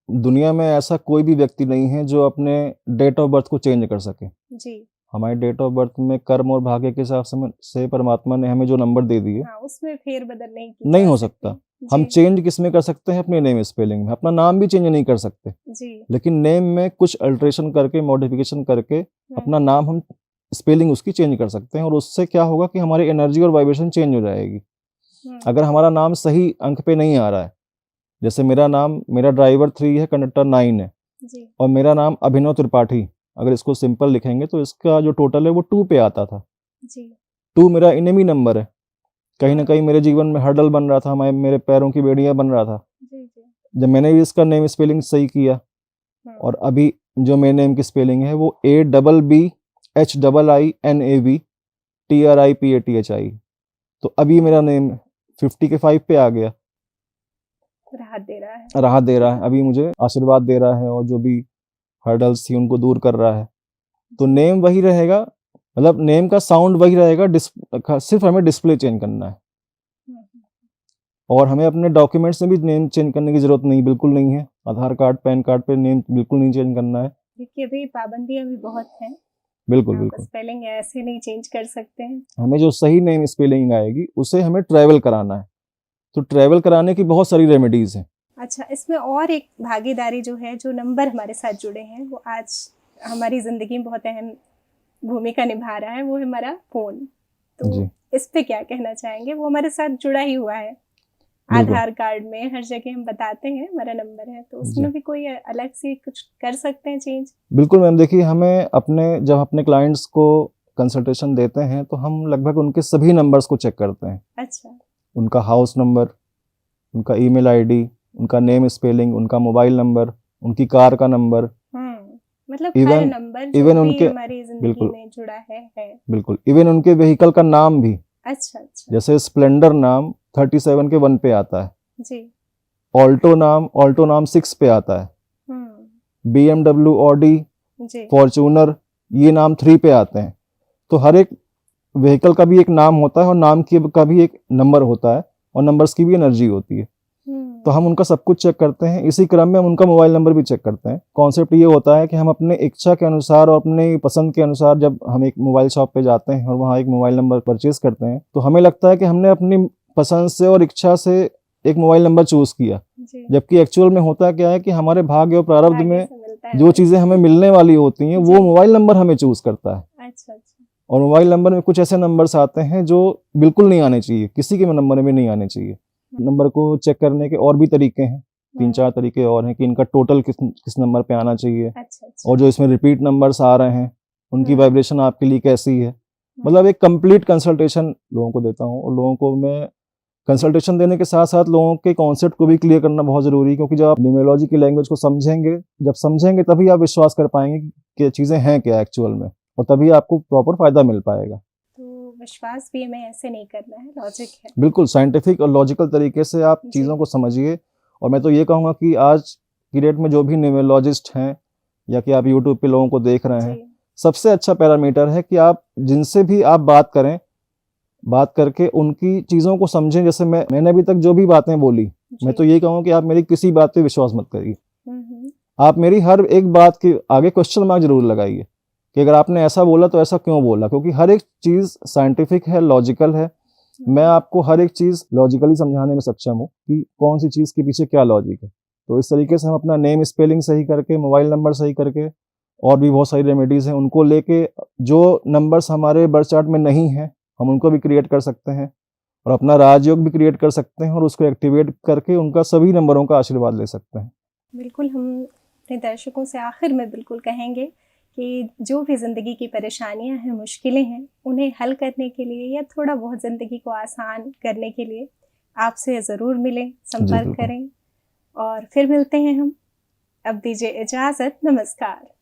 दुनिया में ऐसा कोई भी व्यक्ति नहीं है जो अपने डेट ऑफ बर्थ को चेंज कर सके। जी। हमारे डेट ऑफ बर्थ में कर्म और भाग्य के हिसाब से परमात्मा ने हमें जो नंबर दे दिए, उसमें फेरबदल नहीं हो सकता। हम चेंज किसमें कर सकते हैं? अपने नेम स्पेलिंग में। अपना नाम भी चेंज नहीं कर सकते जी। लेकिन नेम में कुछ अल्ट्रेशन करके, मॉडिफिकेशन करके अपना नाम हम स्पेलिंग उसकी चेंज कर सकते हैं और उससे क्या होगा कि हमारी एनर्जी और वाइब्रेशन चेंज हो जाएगी। अगर हमारा नाम सही अंक पे नहीं आ रहा है, जैसे मेरा नाम, मेरा ड्राइवर 3 है, कंडक्टर 9 है जी। और मेरा नाम अभिनव त्रिपाठी, अगर इसको सिंपल लिखेंगे तो इसका जो टोटल है वो 2 पे आता था जी। 2 मेरा इनेमी नंबर है। कहीं ना कहीं मेरे जीवन में हर्डल बन रहा था, मेरे पैरों की बेड़ियां बन रहा था। जब मैंने भी इसका नेम स्पेलिंग सही किया और अभी जो मेरे नेम की स्पेलिंग है वो ABBHIINAVTRIPATHI, तो अभी मेरा नेम 50 के 5 पे आ गया, राहत दे रहा है। राहत दे रहा है, अभी मुझे आशीर्वाद दे रहा है और जो भी हर्डल्स थी उनको दूर कर रहा है। तो नेम वही रहेगा, मतलब नेम का साउंड वही रहेगा, सिर्फ हमें डिस्प्ले चेंज करना है और हमें अपने डॉक्यूमेंट्स में भी नेम चेंज करने की जरूरत नहीं, बिल्कुल नहीं है। आधार कार्ड, पैन कार्ड पे नेम बिल्कुल नहीं चेंज करना है, क्योंकि अभी पाबंदियां भी बहुत हैं। बिल्कुल आप बिल्कुल। स्पेलिंग ऐसे नहीं चेंज कर सकते हैं। हमें जो सही नेम स्पेलिंग आएगी उसे हमें ट्रैवल कराना है, तो ट्रैवल कराने की बहुत सारी रेमेडीज हैं। अच्छा, इसमें और एक भागीदारी जो है, जो नंबर हमारे साथ जुड़े हैं, वो आज हमारी ज़िंदगी में बहुत अहम भूमिका निभा रहा है, वो है हमारा फ़ोन। तो जी, इस पे क्या कहना चाहेंगे? वो हमारे साथ जुड़ा ही हुआ है, बिल्कुल आधार कार्ड में हर जगह हम बताते हैं हमारा नंबर है, तो जी, उसमें भी कोई अलग से कुछ कर सकते हैं चेंज? बिल्कुल मैम। देखिए, हमें जब अपने क्लाइंट्स को कंसल्टेशन देते हैं तो हम लगभग उनके सभी नंबर्स को चेक करते हैं। अच्छा। उनका हाउस नंबर, उनका ईमेल आईडी, उनका नेम स्पेलिंग, उनका मोबाइल नंबर, उनकी कार का नंबर, मतलब हर इवन नंबर जो इवन भी उनके, हमारी ज़िंदगी बिल्कुल में जुड़ा है। बिल्कुल, इवन उनके व्हीकल का नाम भी। अच्छा, अच्छा। जैसे स्प्लेंडर नाम 37 के 1 पे आता है, जी। ऑल्टो नाम 6 पे आता है, BMW, ऑडी, जी। फॉर्च्यूनर, ये नाम 3 पे आते हैं। तो हर एक व्हीकल का भी एक नाम होता है और नाम की का भी एक नंबर होता है और नंबर्स की भी एनर्जी होती है। तो हम उनका सब कुछ चेक करते हैं, इसी क्रम में हम उनका मोबाइल नंबर भी चेक करते हैं। कॉन्सेप्ट ये होता है कि हम अपने इच्छा के अनुसार और अपने पसंद के अनुसार जब हम एक मोबाइल शॉप पे जाते हैं और वहाँ एक मोबाइल नंबर परचेज करते हैं, तो हमें लगता है कि हमने अपनी पसंद से और इच्छा से एक मोबाइल नंबर चूज किया, जबकि एक्चुअल में होता क्या है कि हमारे भाग्य और प्रारब्ध में जो चीजें हमें मिलने वाली होती हैं वो मोबाइल नंबर हमें चूज करता है। अच्छा, अच्छा। और मोबाइल नंबर में कुछ ऐसे नंबर्स आते हैं जो बिल्कुल नहीं आने चाहिए, किसी के नंबर में नहीं आने चाहिए। नंबर को चेक करने के और भी तरीके हैं, 3-4 तरीके और हैं कि इनका टोटल किस नंबर पे आना चाहिए। अच्छा, अच्छा। और जो इसमें रिपीट नंबर्स आ रहे हैं उनकी वाइब्रेशन आपके लिए कैसी है। मतलब एक कंप्लीट कंसल्टेशन लोगों को देता हूँ और लोगों को मैं कंसल्टेशन देने के साथ साथ लोगों के कॉन्सेप्ट को भी क्लियर करना बहुत ज़रूरी है, क्योंकि जब आप न्यूमरोलॉजी की लैंग्वेज को समझेंगे तभी आप विश्वास कर पाएंगे कि चीज़ें हैं क्या एक्चुअल में, और तभी आपको प्रॉपर फायदा मिल पाएगा। तो विश्वास भी हमें ऐसे नहीं करना है, लॉजिक है। बिल्कुल साइंटिफिक और लॉजिकल तरीके से आप चीज़ों को समझिए। और मैं तो ये कहूँगा कि आज की डेट में जो भी न्यूमरोलॉजिस्ट हैं या कि आप यूट्यूब पे लोगों को देख रहे हैं, सबसे अच्छा पैरामीटर है कि आप जिनसे भी आप बात करें, बात करके उनकी चीज़ों को समझें। जैसे मैंने अभी तक जो भी बातें बोली, मैं तो ये कहूँगा कि आप मेरी किसी बात पे विश्वास मत करिए। आप मेरी हर एक बात के आगे क्वेश्चन मार्क जरूर लगाइए कि अगर आपने ऐसा बोला तो ऐसा क्यों बोला, क्योंकि हर एक चीज़ साइंटिफिक है, लॉजिकल है। मैं आपको हर एक चीज़ लॉजिकली समझाने में सक्षम हूँ कि कौन सी चीज़ के पीछे क्या लॉजिक है। तो इस तरीके से हम अपना नेम स्पेलिंग सही करके, मोबाइल नंबर सही करके, और भी बहुत सारी रेमेडीज़ हैं, उनको लेके जो नंबर्स हमारे बर्थ चार्ट में नहीं है हम उनको भी क्रिएट कर सकते हैं और अपना राजयोग भी क्रिएट कर सकते हैं और उसको एक्टिवेट करके उनका सभी नंबरों का आशीर्वाद ले सकते हैं। बिल्कुल, हम अपने दर्शकों से आखिर में बिल्कुल कहेंगे कि जो भी ज़िंदगी की परेशानियां हैं, मुश्किलें हैं, उन्हें हल करने के लिए या थोड़ा बहुत ज़िंदगी को आसान करने के लिए आपसे ज़रूर मिलें, संपर्क करें और फिर मिलते हैं हम। अब दीजिए इजाज़त, नमस्कार।